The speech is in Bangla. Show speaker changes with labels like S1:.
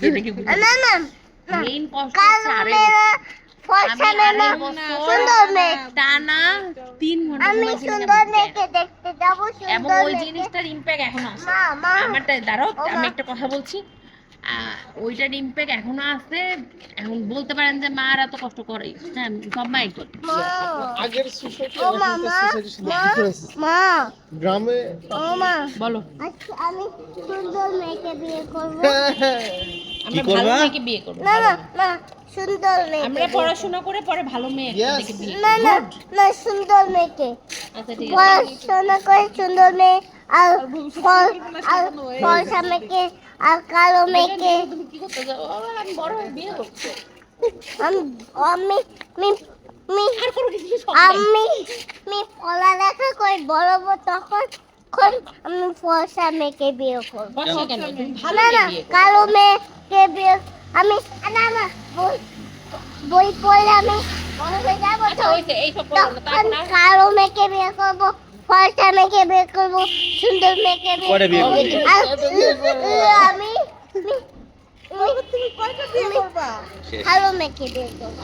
S1: মেইন কষ্ট হচ্ছে টানা 3 ঘন্টা এবং ওই জিনিসটার ইম্প্যাক্ট এখনো আছে আমারটা। দাঁড়াও আমি একটা কথা বলছি, ওইটার ইম্প্যাক্ট এখনো আছে। এখন বলতে পারেন যে মারা তো কষ্ট করে, হ্যাঁ সব মাই করে।
S2: আগের সোসাইটি এখনকার সোসাইটি মা গ্রামে
S1: বলো
S3: আমি সুন্দর মেয়েকে বিয়ে করব।
S1: আমরা ভালো মেয়েকে বিয়ে করব।
S3: না না না সুন্দর মেয়ে।
S1: আমরা পড়াশোনা করে পরে ভালো মেয়ে দেখে বিয়ে করব।
S3: না না না সুন্দর মেয়েকে।
S1: আচ্ছা ঠিক আছে,
S3: পড়াশোনা করে সুন্দর মেয়ে আর ফর্সা মেয়েকে আর কালো মেয়েকে।
S1: তুমি কি করতে যাও? আমি বড় হয়ে বিয়ে করব।
S3: আমি আমি
S1: আর কোনো কিছু
S3: আমি পড়ালেখা করে বড় হব, তখন আমি ফর্সা মেয়েকে বিয়ে করব।
S1: কেন তুমি ভালো
S3: না না
S1: মেয়ে বিয়ে করো।
S3: কালো মেয়েকে বিয়ে আমি না না বই পড়লে আমি বড় হয়ে যাবো,
S1: আচ্ছা হইছে এই সব করো না,
S3: তখন
S1: তারপর
S3: কালো মেয়েকে বিয়ে করব, ফর্সা মেয়েকে বিয়ে করব, সুন্দর মেয়েকে
S2: পরে বিয়ে করবো।
S3: আমি তুমি কয়টা বিয়ে করবা? কালো মেয়েকে বিয়ে করব।